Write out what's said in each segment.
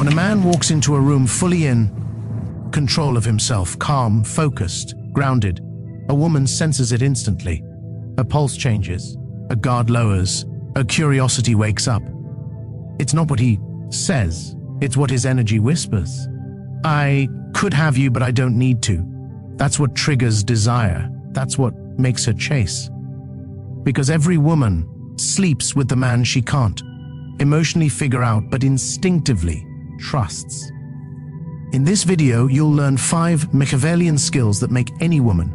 When a man walks into a room fully in control of himself, calm, focused, grounded, a woman senses it instantly. Her pulse changes, a guard lowers, her curiosity wakes up. It's not what he says, it's what his energy whispers. I could have you, but I don't need to. That's what triggers desire. That's what makes her chase. Because every woman sleeps with the man she can't emotionally figure out, but instinctively trusts. In this video, you'll learn 5 Machiavellian skills that make any woman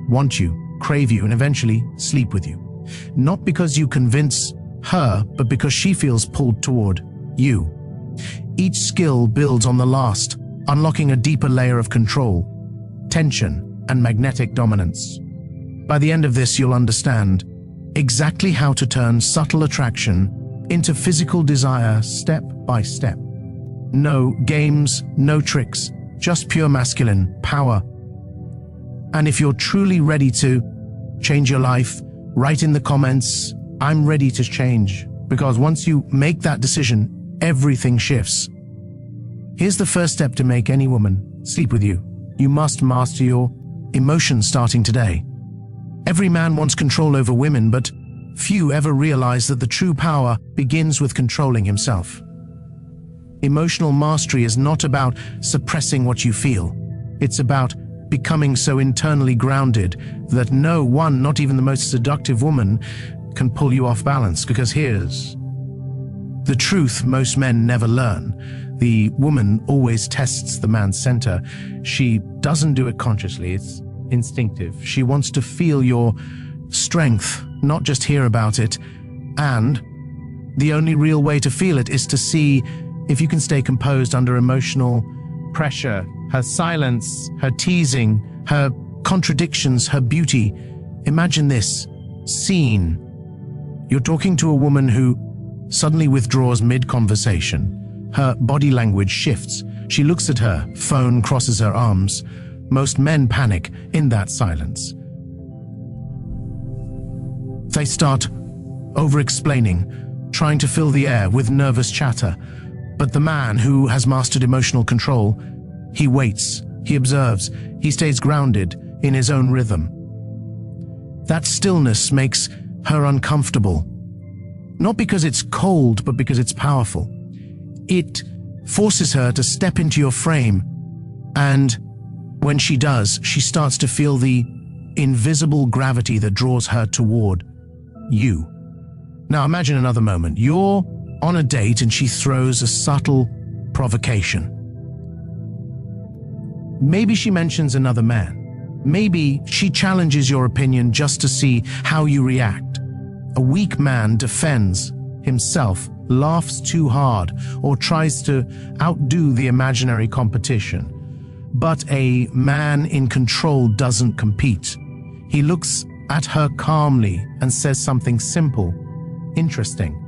want you, crave you, and eventually sleep with you. Not because you convince her, but because she feels pulled toward you. Each skill builds on the last, unlocking a deeper layer of control, tension, and magnetic dominance. By the end of this, you'll understand exactly how to turn subtle attraction into physical desire step by step. No games, no tricks, just pure masculine power. And if you're truly ready to change your life, write in the comments, "I'm ready to change," because once you make that decision, everything shifts. Here's the first step to make any woman sleep with you. You must master your emotions starting today. Every man wants control over women, but few ever realize that the true power begins with controlling himself. Emotional mastery is not about suppressing what you feel. It's about becoming so internally grounded that no one, not even the most seductive woman, can pull you off balance. Because here's the truth most men never learn. The woman always tests the man's center. She doesn't do it consciously, it's instinctive. She wants to feel your strength, not just hear about it. And the only real way to feel it is to see if you can stay composed under emotional pressure. Her silence, her teasing, her contradictions, her beauty. Imagine this scene. You're talking to a woman who suddenly withdraws mid-conversation. Her body language shifts. She looks at her phone, crosses her arms. Most men panic in that silence. They start over-explaining, trying to fill the air with nervous chatter. But the man who has mastered emotional control, he waits, he observes, he stays grounded in his own rhythm. That stillness makes her uncomfortable. Not because it's cold, but because it's powerful. It forces her to step into your frame, and when she does, she starts to feel the invisible gravity that draws her toward you. Now imagine another moment. You're on a date and she throws a subtle provocation. Maybe she mentions another man. Maybe she challenges your opinion just to see how you react. A weak man defends himself, laughs too hard, or tries to outdo the imaginary competition. But a man in control doesn't compete. He looks at her calmly and says something simple, interesting.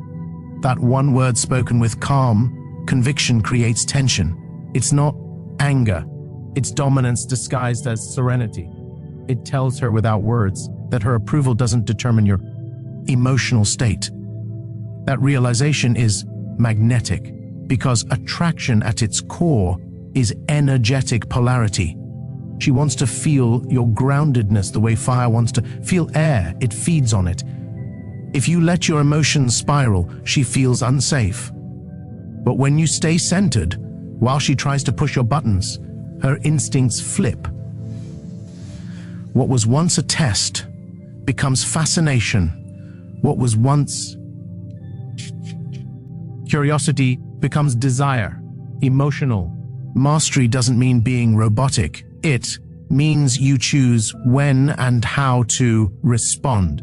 That one word spoken with calm conviction creates tension. It's not anger. It's dominance disguised as serenity. It tells her without words that her approval doesn't determine your emotional state. That realization is magnetic, because attraction at its core is energetic polarity. She wants to feel your groundedness the way fire wants to feel air. It feeds on it. If you let your emotions spiral, she feels unsafe. But when you stay centered, while she tries to push your buttons, her instincts flip. What was once a test becomes fascination. What was once curiosity becomes desire. Emotional mastery doesn't mean being robotic. It means you choose when and how to respond.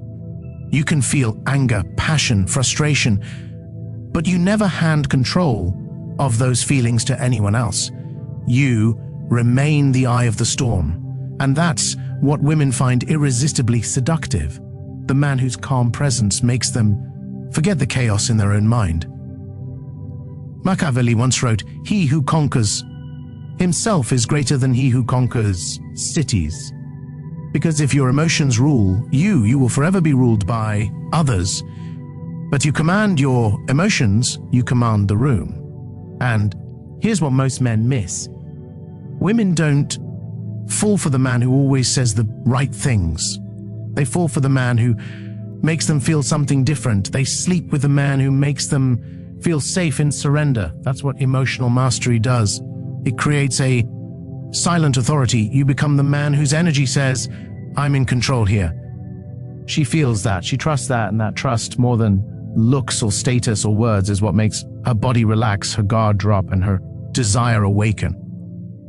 You can feel anger, passion, frustration, but you never hand control of those feelings to anyone else. You remain the eye of the storm, and that's what women find irresistibly seductive. The man whose calm presence makes them forget the chaos in their own mind. Machiavelli once wrote, "He who conquers himself is greater than he who conquers cities." Because if your emotions rule you will forever be ruled by others. But you command your emotions, you command the room. And Here's what most men miss. Women don't fall for the man who always says the right things. They fall for the man who makes them feel something different. They sleep with the man who makes them feel safe in surrender. That's what emotional mastery does. It creates a silent authority. You become the man whose energy says, I'm in control here. She feels that, she trusts that, and that trust, more than looks or status or words, is what makes her body relax, her guard drop, and her desire awaken.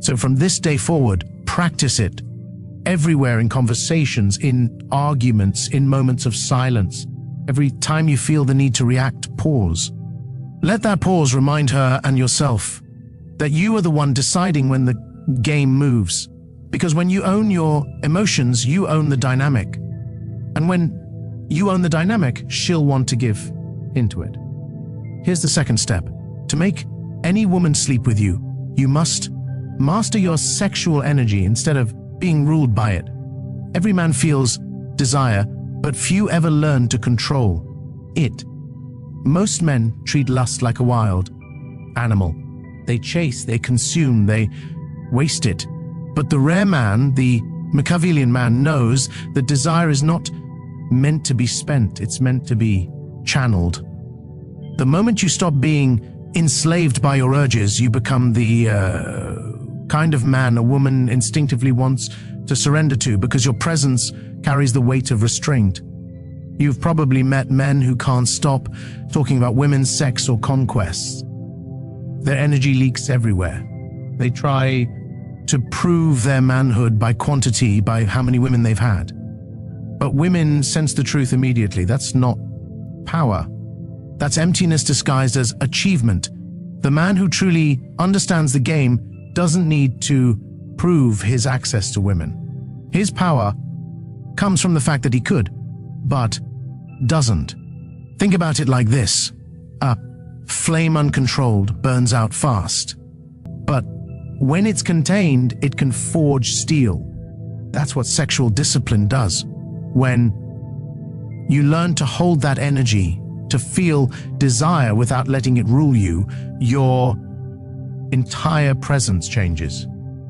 So from this day forward, practice it everywhere, in conversations, in arguments, in moments of silence. Every time you feel the need to react, pause. Let that pause remind her and yourself that you are the one deciding when the game moves. Because when you own your emotions, you own the dynamic. And when you own the dynamic, she'll want to give into it. Here's the second step. To make any woman sleep with you, you must master your sexual energy instead of being ruled by it. Every man feels desire, but few ever learn to control it. Most men treat lust like a wild animal. They chase, they consume, they waste it. But the rare man, the Machiavellian man, knows that desire is not meant to be spent, it's meant to be channeled. The moment you stop being enslaved by your urges, you become the kind of man a woman instinctively wants to surrender to, because your presence carries the weight of restraint. You've probably met men who can't stop talking about women's sex or conquests. Their energy leaks everywhere. They try to prove their manhood by quantity, by how many women they've had. But women sense the truth immediately. That's not power. That's emptiness disguised as achievement. The man who truly understands the game doesn't need to prove his access to women. His power comes from the fact that he could, but doesn't. Think about it like this. A flame uncontrolled burns out fast. But when it's contained, it can forge steel. That's what sexual discipline does. When you learn to hold that energy, to feel desire without letting it rule you, your entire presence changes.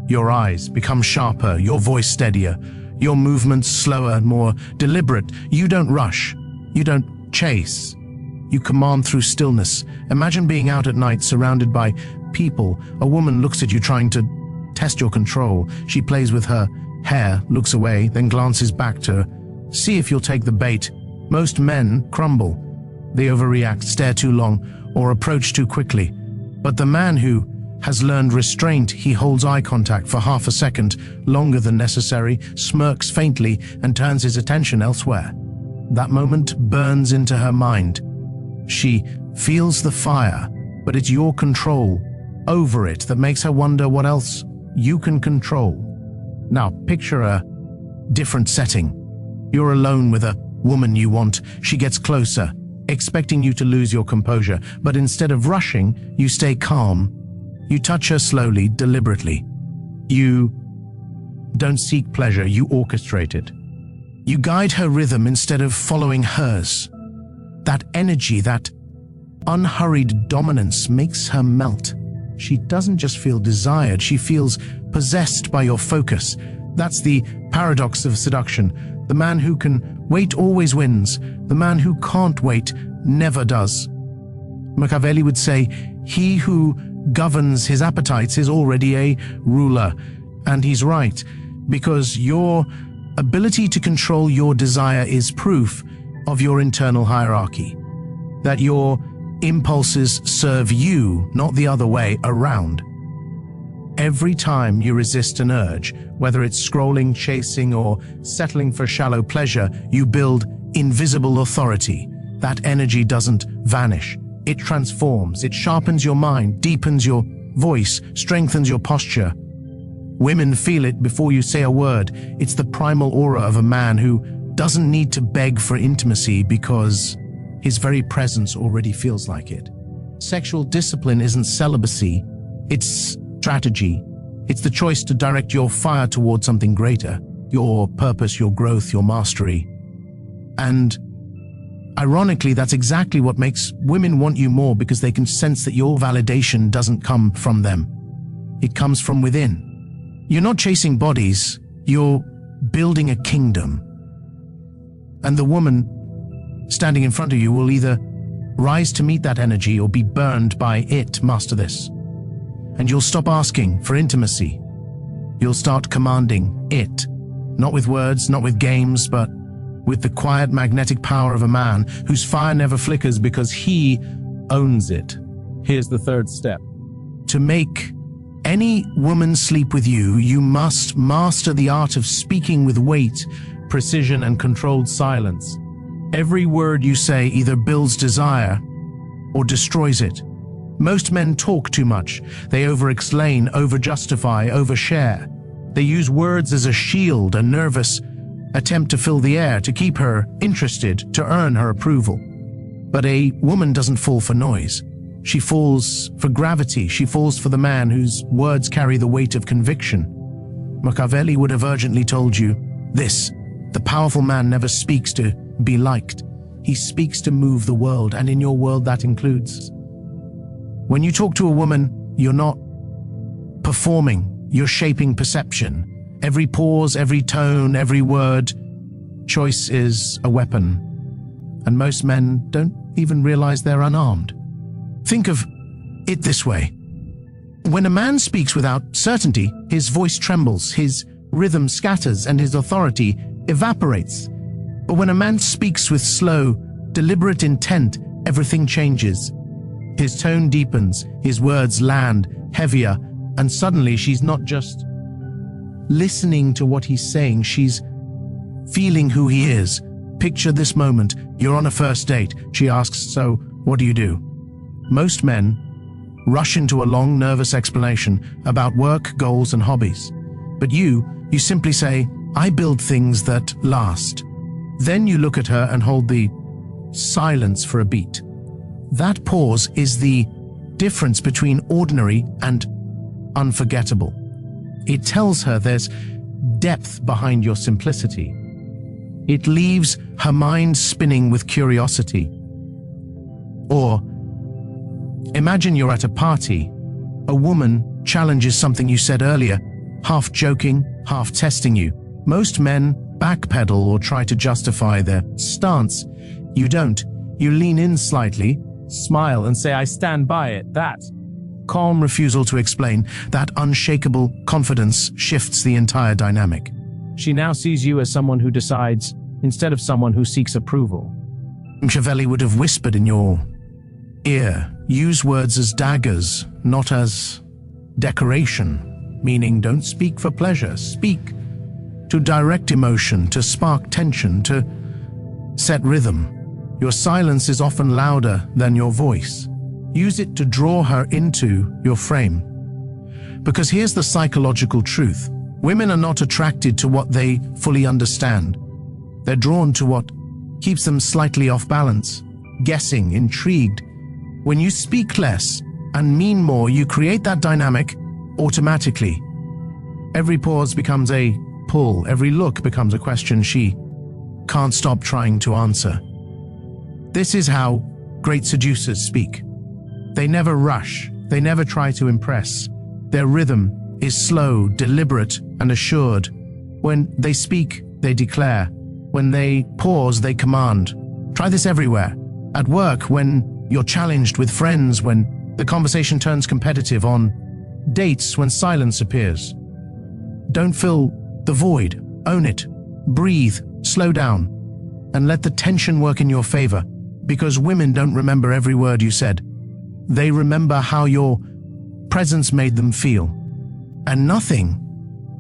Your eyes become sharper, your voice steadier, your movements slower and more deliberate. You don't rush. You don't chase. You command through stillness. Imagine being out at night surrounded by people. A woman looks at you trying to test your control. She plays with her hair, looks away, then glances back to see if you'll take the bait. Most men crumble. They overreact, stare too long, or approach too quickly. But the man who has learned restraint, he holds eye contact for half a second, longer than necessary, smirks faintly, and turns his attention elsewhere. That moment burns into her mind. She feels the fire, but it's your control over it that makes her wonder what else you can control. Now, picture a different setting. You're alone with a woman you want. She gets closer, expecting you to lose your composure, but instead of rushing, you stay calm. You touch her slowly, deliberately. You don't seek pleasure, you orchestrate it. You guide her rhythm instead of following hers. That energy, that unhurried dominance makes her melt. She doesn't just feel desired, she feels possessed by your focus. That's the paradox of seduction. The man who can wait always wins. The man who can't wait never does. Machiavelli would say, he who governs his appetites is already a ruler. And he's right, because your ability to control your desire is proof of your internal hierarchy, that your impulses serve you, not the other way around. Every time you resist an urge, whether it's scrolling, chasing, or settling for shallow pleasure, you build invisible authority. That energy doesn't vanish. It transforms, it sharpens your mind, deepens your voice, strengthens your posture. Women feel it before you say a word. It's the primal aura of a man who doesn't need to beg for intimacy because his very presence already feels like it. Sexual discipline isn't celibacy, it's strategy. It's the choice to direct your fire toward something greater, your purpose, your growth, your mastery. And Ironically, that's exactly what makes women want you more, because they can sense that your validation doesn't come from them. It comes from within. You're not chasing bodies, you're building a kingdom. And the woman standing in front of you will either rise to meet that energy or be burned by it. Master this. And you'll stop asking for intimacy. You'll start commanding it. Not with words, not with games, but with the quiet magnetic power of a man whose fire never flickers because he owns it. Here's the third step. To make any woman sleep with you, you must master the art of speaking with weight, precision, and controlled silence. Every word you say either builds desire or destroys it. Most men talk too much. They over-explain, over-justify, overshare. They use words as a shield, a nervous attempt to fill the air, to keep her interested, to earn her approval. But a woman doesn't fall for noise. She falls for gravity. She falls for the man whose words carry the weight of conviction. Machiavelli would have urgently told you this: the powerful man never speaks to be liked. He speaks to move the world, and in your world that includes. When you talk to a woman, you're not performing, you're shaping perception. Every pause, every tone, every word choice is a weapon. And most men don't even realize they're unarmed. Think of it this way. When a man speaks without certainty, his voice trembles, his rhythm scatters, and his authority evaporates. But when a man speaks with slow, deliberate intent, everything changes. His tone deepens, his words land heavier, and suddenly she's not just listening to what he's saying, she's feeling who he is. Picture this moment. You're on a first date. She asks, "So, what do you do?" Most men rush into a long, nervous explanation about work, goals, and hobbies. But you simply say, "I build things that last." Then you look at her and hold the silence for a beat. That pause is the difference between ordinary and unforgettable. It tells her there's depth behind your simplicity. It leaves her mind spinning with curiosity. Or, imagine you're at a party. A woman challenges something you said earlier, half joking, half testing you. Most men backpedal or try to justify their stance. You don't. You lean in slightly, Smile and say, "I stand by it." That calm refusal to explain, that unshakable confidence shifts the entire dynamic. she now sees you as someone who decides instead of someone who seeks approval. Machiavelli would have whispered in your ear, use words as daggers, not as decoration, meaning don't speak for pleasure, speak to direct emotion, to spark tension, to set rhythm. Your silence is often louder than your voice. Use it to draw her into your frame. Because here's the psychological truth. Women are not attracted to what they fully understand. They're drawn to what keeps them slightly off balance, guessing, intrigued. When you speak less and mean more, you create that dynamic automatically. Every pause becomes a pull, every look becomes a question she can't stop trying to answer. This is how great seducers speak. They never rush, they never try to impress. Their rhythm is slow, deliberate, and assured. When they speak, they declare. When they pause, they command. Try this everywhere. At work, when you're challenged, with friends, when the conversation turns competitive, on dates, when silence appears. Don't fill the void. Own it. Breathe. Slow down. And let the tension work in your favor. Because women don't remember every word you said. They remember how your presence made them feel. And nothing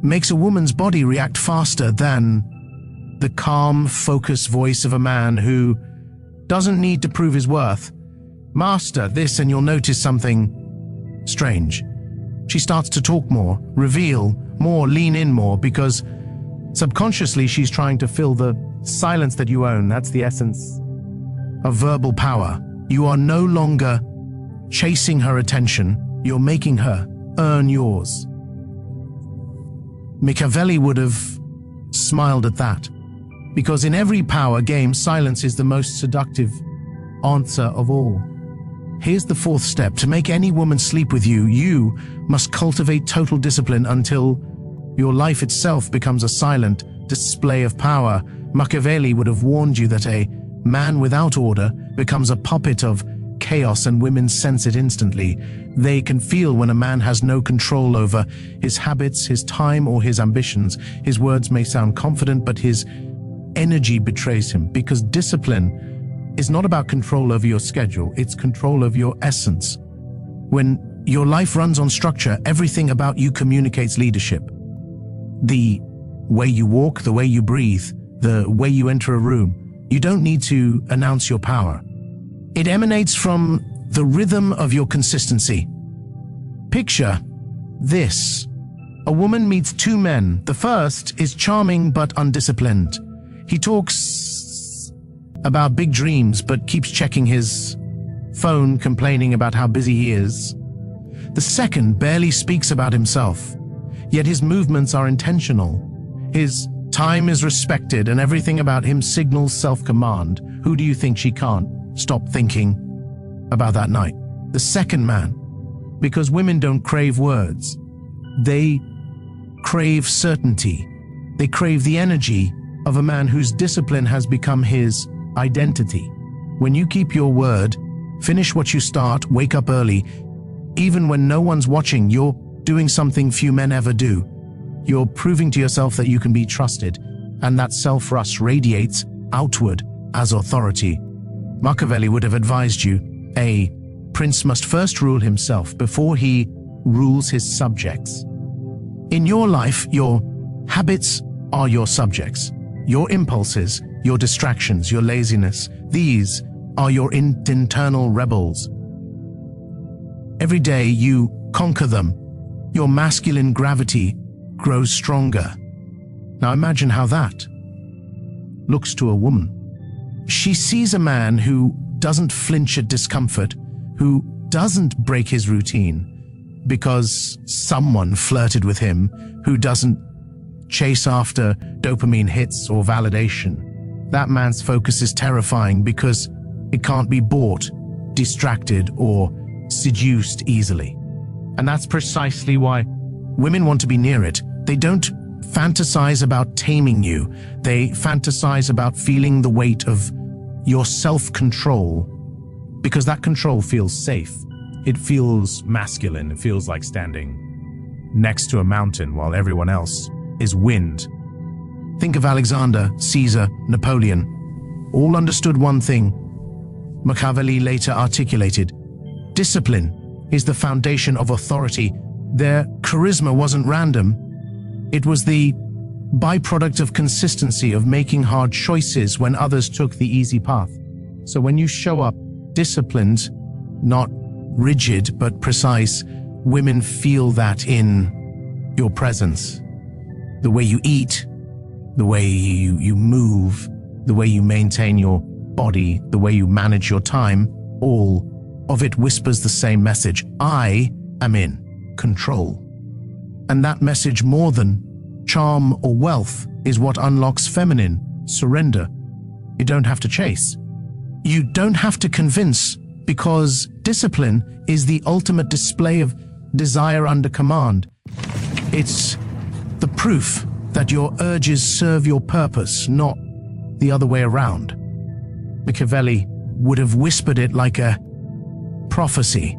makes a woman's body react faster than the calm, focused voice of a man who doesn't need to prove his worth. Master this and you'll notice something strange. She starts to talk more, reveal more, lean in more, because subconsciously she's trying to fill the silence that you own. That's the essence of verbal power. You are no longer chasing her attention, you're making her earn yours. Machiavelli would have smiled at that. Because in every power game, silence is the most seductive answer of all. Here's the fourth step. To make any woman sleep with you, you must cultivate total discipline until your life itself becomes a silent display of power. Machiavelli would have warned you that a man without order becomes a puppet of chaos, and women sense it instantly. They can feel when a man has no control over his habits, his time, or his ambitions. His words may sound confident, but his energy betrays him, because discipline is not about control over your schedule, it's control of your essence. When your life runs on structure, everything about you communicates leadership. The way you walk, the way you breathe, the way you enter a room, you don't need to announce your power. It emanates from the rhythm of your consistency. Picture this. A woman meets two men. The first is charming but undisciplined. He talks about big dreams but keeps checking his phone, complaining about how busy he is. The second barely speaks about himself, yet his movements are intentional. His time is respected and everything about him signals self-command. Who do you think she can't stop thinking about that night? The second man. Because women don't crave words. They crave certainty. They crave the energy of a man whose discipline has become his identity. When you keep your word, finish what you start, wake up early, even when no one's watching, you're doing something few men ever do. You're proving to yourself that you can be trusted, and that self-trust radiates outward as authority. Machiavelli would have advised you, a prince must first rule himself before he rules his subjects. In your life, your habits are your subjects. Your impulses, your distractions, your laziness, these are your internal rebels. Every day you conquer them. Your masculine gravity grows stronger. Now imagine how that looks to a woman. She sees a man who doesn't flinch at discomfort, who doesn't break his routine because someone flirted with him, who doesn't chase after dopamine hits or validation. That man's focus is terrifying because it can't be bought, distracted, or seduced easily. And that's precisely why women want to be near it. They don't fantasize about taming you. They fantasize about feeling the weight of your self-control, because that control feels safe. It feels masculine. It feels like standing next to a mountain while everyone else is wind. Think of Alexander, Caesar, Napoleon. All understood one thing. Machiavelli later articulated, discipline is the foundation of authority. Their charisma wasn't random. It was the byproduct of consistency, of making hard choices when others took the easy path. So when you show up disciplined, not rigid but precise, women feel that in your presence. The way you eat, the way you move, the way you maintain your body, the way you manage your time, all of it whispers the same message. I am in control. And that message, more than charm or wealth, is what unlocks feminine surrender. You don't have to chase. You don't have to convince, because discipline is the ultimate display of desire under command. It's the proof that your urges serve your purpose, not the other way around. Machiavelli would have whispered it like a prophecy.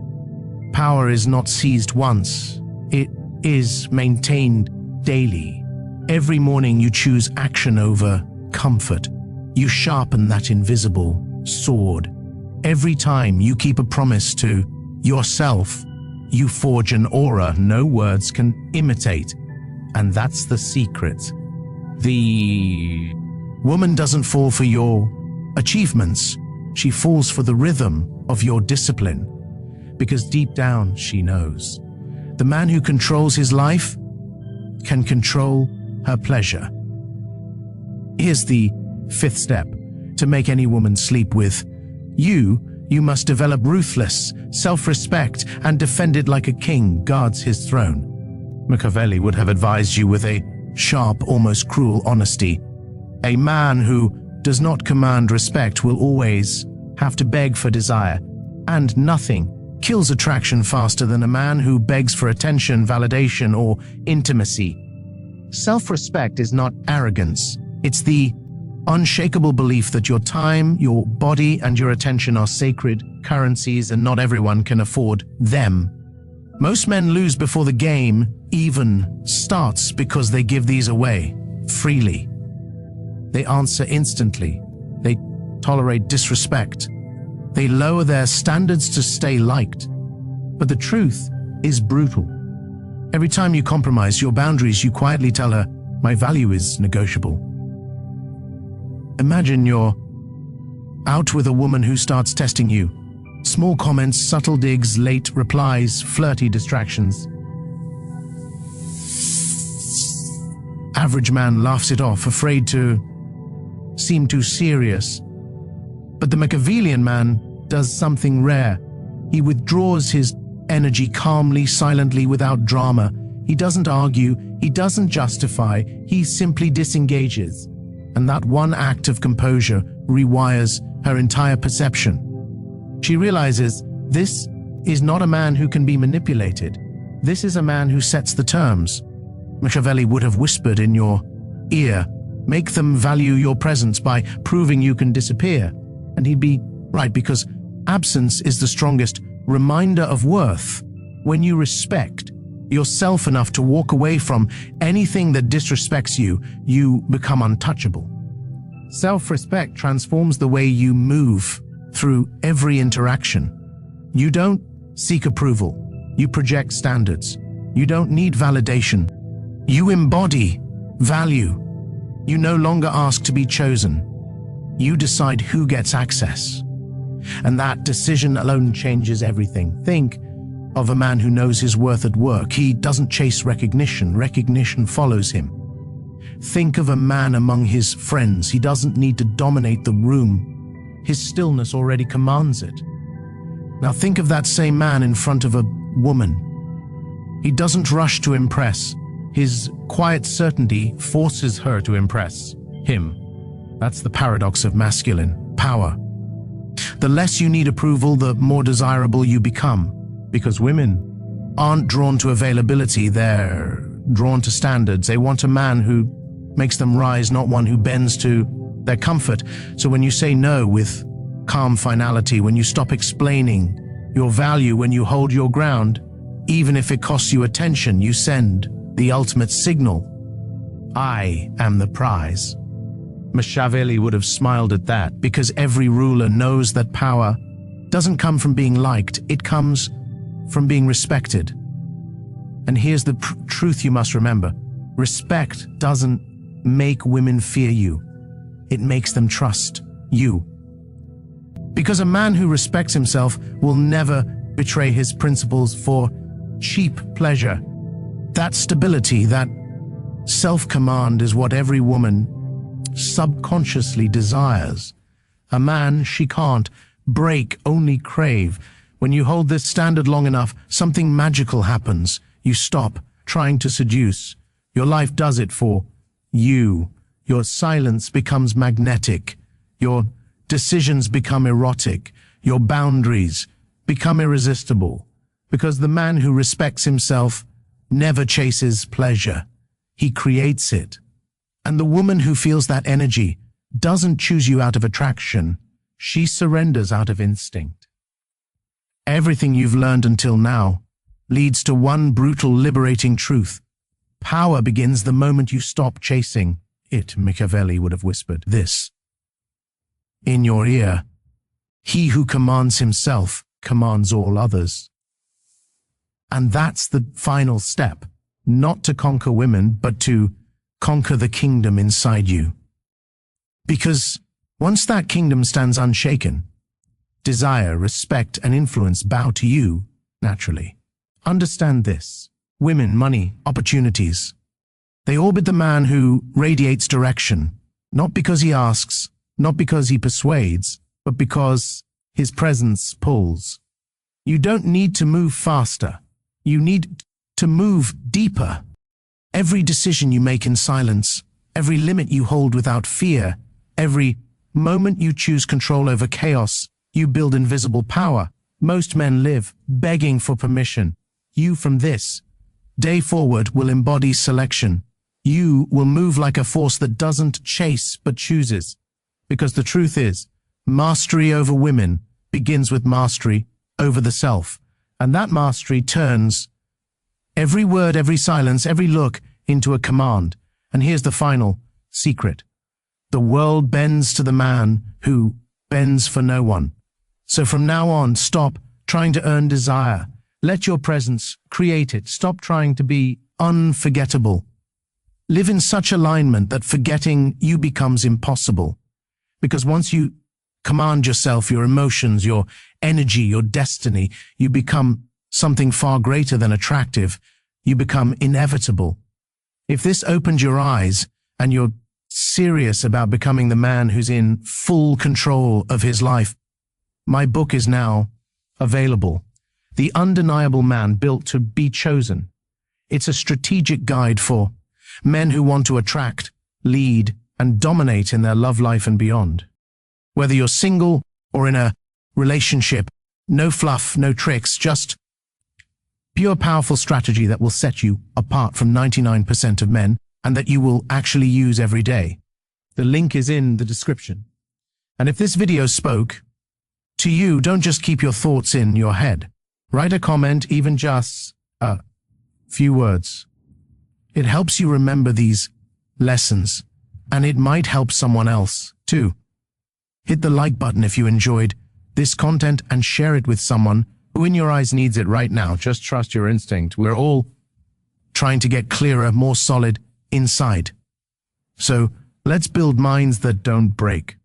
Power is not seized once. It is maintained daily. Every morning you choose action over comfort. You sharpen that invisible sword. Every time you keep a promise to yourself, you forge an aura no words can imitate. And that's the secret. The woman doesn't fall for your achievements. She falls for the rhythm of your discipline. Because deep down she knows. The man who controls his life can control her pleasure. Here's the fifth step. To make any woman sleep with you must develop ruthless self-respect and defend it like a king guards his throne. Machiavelli would have advised you with a sharp, almost cruel honesty. A man who does not command respect will always have to beg for desire, and nothing kills attraction faster than a man who begs for attention, validation, or intimacy. Self-respect is not arrogance. It's the unshakable belief that your time, your body, and your attention are sacred currencies and not everyone can afford them. Most men lose before the game even starts because they give these away freely. They answer instantly. They tolerate disrespect. They lower their standards to stay liked. But the truth is brutal. Every time you compromise your boundaries, you quietly tell her, "My value is negotiable." Imagine you're out with a woman who starts testing you. Small comments, subtle digs, late replies, flirty distractions. Average man laughs it off, afraid to seem too serious. But the Machiavellian man does something rare. He withdraws his energy calmly, silently, without drama. He doesn't argue, he doesn't justify, he simply disengages. And that one act of composure rewires her entire perception. She realizes this is not a man who can be manipulated. This is a man who sets the terms. Machiavelli would have whispered in your ear, "Make them value your presence by proving you can disappear." And he'd be right, because absence is the strongest reminder of worth. When you respect yourself enough to walk away from anything that disrespects you, you become untouchable. Self-respect transforms the way you move through every interaction. You don't seek approval. You project standards. You don't need validation. You embody value. You no longer ask to be chosen. You decide who gets access. And that decision alone changes everything. Think of a man who knows his worth at work. He doesn't chase recognition. Recognition follows him. Think of a man among his friends. He doesn't need to dominate the room. His stillness already commands it. Now think of that same man in front of a woman. He doesn't rush to impress. His quiet certainty forces her to impress him. That's the paradox of masculine power. The less you need approval, the more desirable you become. Because women aren't drawn to availability, they're drawn to standards. They want a man who makes them rise, not one who bends to their comfort. So when you say no with calm finality, when you stop explaining your value, when you hold your ground, even if it costs you attention, you send the ultimate signal. I am the prize. Machiavelli would have smiled at that, because every ruler knows that power doesn't come from being liked, it comes from being respected. And here's the truth you must remember. Respect doesn't make women fear you. It makes them trust you. Because a man who respects himself will never betray his principles for cheap pleasure. That stability, that self-command is what every woman subconsciously desires. A man she can't break, only crave. When you hold this standard long enough, something magical happens. You stop trying to seduce. Your life does it for you. Your silence becomes magnetic. Your decisions become erotic. Your boundaries become irresistible. Because the man who respects himself never chases pleasure. He creates it. And the woman who feels that energy doesn't choose you out of attraction. She surrenders out of instinct. Everything you've learned until now leads to one brutal, liberating truth. Power begins the moment you stop chasing it. Machiavelli would have whispered this in your ear. He who commands himself commands all others. And that's the final step. Not to conquer women, but to conquer the kingdom inside you. Because once that kingdom stands unshaken, desire, respect, and influence bow to you naturally. Understand this. Women, money, opportunities. They orbit the man who radiates direction, not because he asks, not because he persuades, but because his presence pulls. You don't need to move faster. You need to move deeper. Every decision you make in silence every limit you hold without fear, every moment you choose control over chaos, you build invisible power. Most men live begging for permission. You, from this day forward, will embody selection. You will move like a force that doesn't chase but chooses. Because the truth is, mastery over women begins with mastery over the self. And that mastery turns every word, every silence, every look into a command. And here's the final secret. The world bends to the man who bends for no one. So from now on, stop trying to earn desire. Let your presence create it. Stop trying to be unforgettable. Live in such alignment that forgetting you becomes impossible. Because once you command yourself, your emotions, your energy, your destiny, you become something far greater than attractive. You become inevitable. If this opened your eyes and you're serious about becoming the man who's in full control of his life, my book is now available. The Undeniable Man Built to Be Chosen. It's a strategic guide for men who want to attract, lead, and dominate in their love life and beyond. Whether you're single or in a relationship, no fluff, no tricks, just pure powerful strategy that will set you apart from 99% of men and that you will actually use every day. The link is in the description. And if this video spoke to you, don't just keep your thoughts in your head. Write a comment, even just a few words. It helps you remember these lessons, and it might help someone else too. Hit the like button if you enjoyed this content and share it with someone who in your eyes needs it right now. Just trust your instinct. We're all trying to get clearer, more solid inside. So let's build minds that don't break.